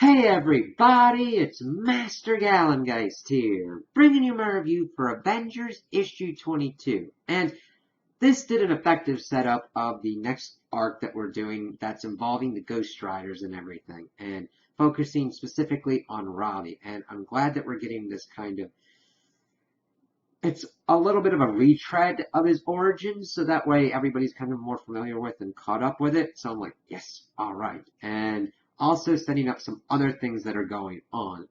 Hey everybody, it's Master Gallengeist here, bringing you my review for Avengers issue 22. And this did an effective setup of the next arc that we're doing that's involving the Ghost Riders and everything, and focusing specifically on Robbie. And I'm glad that we're getting this kind of, it's a little bit of a retread of his origins, so that way everybody's kind of more familiar with and caught up with it. So I'm like, yes, alright. And also setting up some other things that are going on.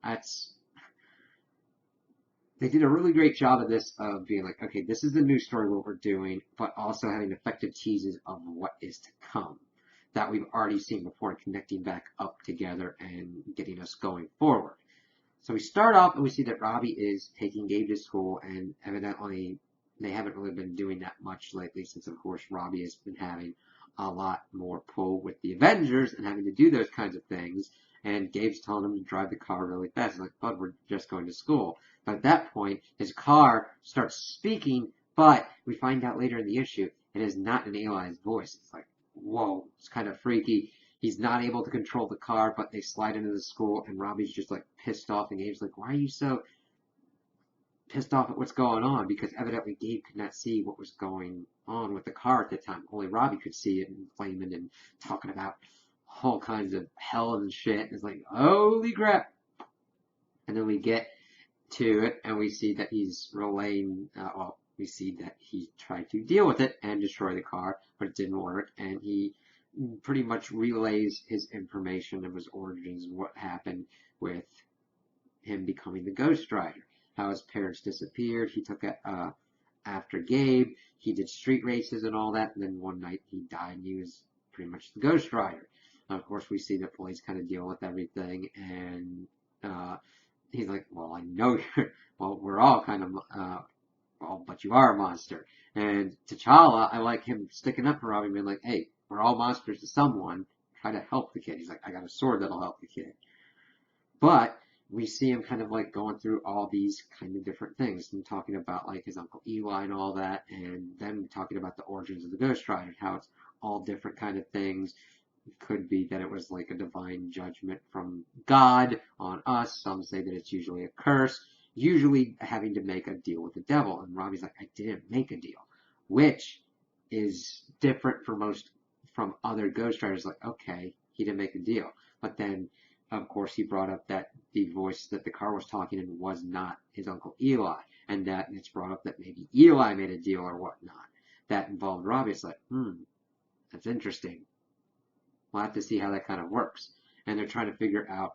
They did a really great job of this, of being like, okay, this is the new story, what we're doing, but also having effective teases of what is to come that we've already seen before, and connecting back up together and getting us going forward. So we start off and we see that Robbie is taking Gabe to school, and evidently they haven't really been doing that much lately, since of course Robbie has been having a lot more pull with the Avengers and having to do those kinds of things. And Gabe's telling him to drive the car really fast. He's like, bud, we're just going to school. But at that point, his car starts speaking, but we find out later in the issue, it is not an Eli's voice. It's like, whoa, it's kind of freaky. He's not able to control the car, but they slide into the school, and Robbie's just like pissed off, and Gabe's like, why are you so pissed off at what's going on? Because evidently Gabe could not see what was going on with the car at the time. Only Robbie could see it, and flaming and talking about all kinds of hell and shit. And it's like, holy crap. And then we get to it, and we see that he's relaying, we see that he tried to deal with it and destroy the car, but it didn't work, and he pretty much relays his information of his origins and what happened with him becoming the Ghost Rider. How his parents disappeared, he took it after Gabe, he did street races and all that, and then one night he died and he was pretty much the Ghost Rider. And of course we see that Blaze kind of deal with everything, and he's like, well, I know you're, well, we're all kind of, well, but you are a monster. And T'Challa, I like him sticking up for Robbie, being like, hey, we're all monsters to someone. Try to help the kid. He's like, I got a sword that'll help the kid. But we see him kind of like going through all these kind of different things and talking about like his Uncle Eli and all that, and then talking about the origins of the Ghost Rider, how it's all different kind of things. It could be that it was like a divine judgment from God on us. Some say that it's usually a curse, usually having to make a deal with the devil. And Robbie's like, I didn't make a deal, which is different from other Ghost Riders. Like, okay, he didn't make a deal. But then, of course, he brought up that the voice that the car was talking in was not his Uncle Eli. And that it's brought up that maybe Eli made a deal or whatnot. That involved Robbie. It's like, that's interesting. We'll have to see how that kind of works. And they're trying to figure out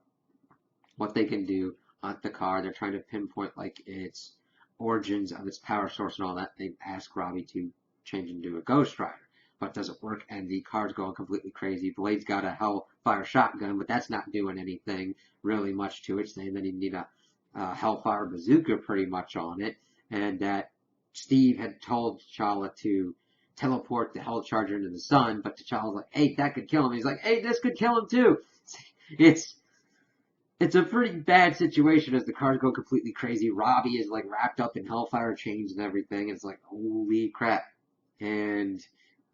what they can do with the car. They're trying to pinpoint like its origins of its power source and all that. They ask Robbie to change into a Ghost Rider, but it doesn't work, and the car's going completely crazy. Blade's got a Hellfire shotgun, but that's not doing anything really much to it, saying that he need a Hellfire bazooka pretty much on it, and that Steve had told T'Challa to teleport the Hell Charger into the sun, but T'Challa's like, hey, that could kill him. He's like, hey, this could kill him too. It's a pretty bad situation as the cars go completely crazy. Robbie is like wrapped up in Hellfire chains and everything. It's like, holy crap. And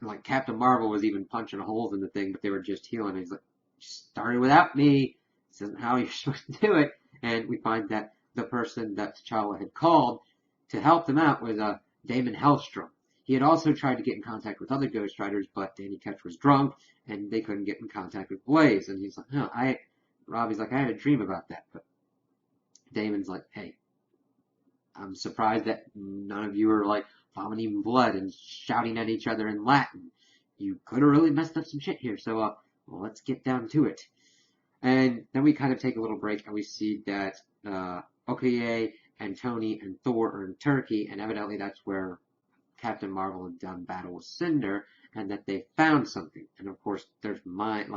like Captain Marvel was even punching holes in the thing, but they were just healing. He's like, started without me. This isn't how you're supposed to do it. And we find that the person that T'Challa had called to help them out was Damon Hellstrom. He had also tried to get in contact with other Ghost Riders, but Danny Ketch was drunk, and they couldn't get in contact with Blaze. And he's like, no, Robbie's like, I had a dream about that. But Damon's like, hey, I'm surprised that none of you are like vomiting blood and shouting at each other in Latin. You could have really messed up some shit here, so well, let's get down to it. And then we kind of take a little break, and we see that Okoye and Tony and Thor are in Turkey, and evidently that's where Captain Marvel had done battle with Cinder, and that they found something. And of course, there's mine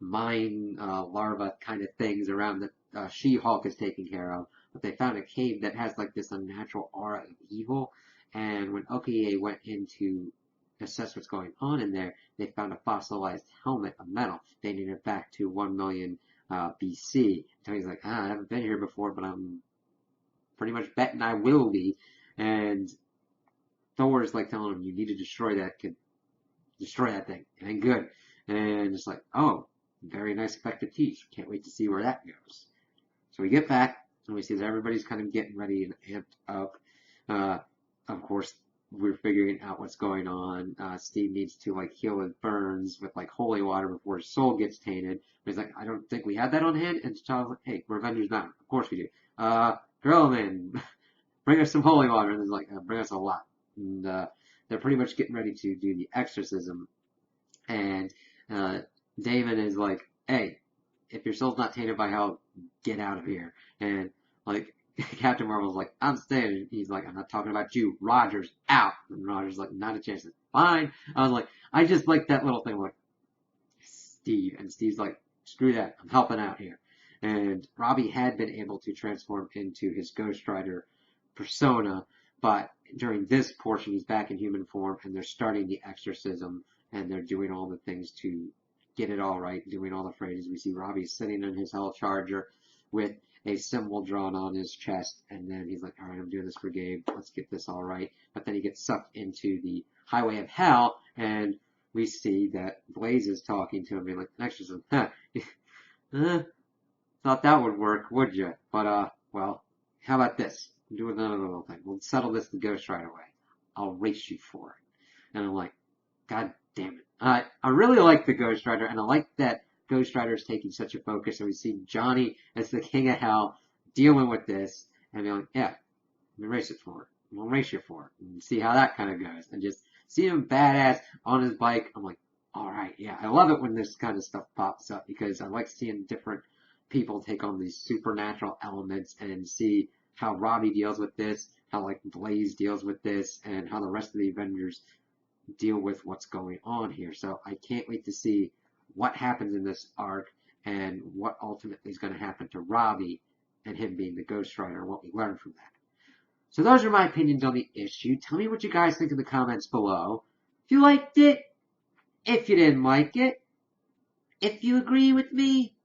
larva kind of things around that She-Hulk is taking care of. But they found a cave that has like this unnatural aura of evil. And when Okoye went in to assess what's going on in there, they found a fossilized helmet of metal dating it back to 1 million BC. Tony's like, I haven't been here before, but I'm pretty much betting I will be. And Thor's like telling him, you need to destroy that thing. It ain't good. And it's like, oh, very nice effective tease. Can't wait to see where that goes. So we get back, and we see that everybody's kind of getting ready and amped up. Uh, of course, we're figuring out what's going on. Steve needs to like heal his burns with like holy water before his soul gets tainted. But he's like, I don't think we had that on hand. And T'Challa's like, hey, we're Avengers Mountain. Of course we do. Girlman, bring us some holy water. And he's like, bring us a lot. And they're pretty much getting ready to do the exorcism. And Damon is like, hey, if your soul's not tainted by hell, get out of here. And like Captain Marvel's like, I'm staying. He's like, I'm not talking about you. Roger's out. And Roger's like, not a chance. It's fine. I was like, I just like that little thing. I'm like, Steve. And Steve's like, screw that. I'm helping out here. And Robbie had been able to transform into his Ghost Rider persona, but during this portion, he's back in human form, and they're starting the exorcism, and they're doing all the things to get it all right, doing all the phrases. We see Robbie sitting in his hell charger with a symbol drawn on his chest, and then he's like, all right, I'm doing this for Gabe. Let's get this all right. But then he gets sucked into the highway of hell, and we see that Blaze is talking to him, being like, exorcism, thought that would work, would you? But, well, how about this? Do another little thing. We'll settle this the Ghost Rider way. I'll race you for it. And I'm like, God damn it. I really like the Ghost Rider, and I like that Ghost Rider is taking such a focus. And we see Johnny as the king of hell dealing with this, and be like, yeah, we'll race it for it. We'll race you for it. And see how that kind of goes. And just see him badass on his bike. I'm like, all right, yeah. I love it when this kind of stuff pops up, because I like seeing different people take on these supernatural elements and see how Robbie deals with this, how like Blaze deals with this, and how the rest of the Avengers deal with what's going on here. So I can't wait to see what happens in this arc and what ultimately is going to happen to Robbie and him being the Ghost Rider and what we learn from that. So those are my opinions on the issue. Tell me what you guys think in the comments below. If you liked it, if you didn't like it, if you agree with me,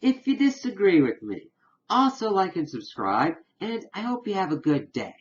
if you disagree with me. Also like and subscribe, and I hope you have a good day.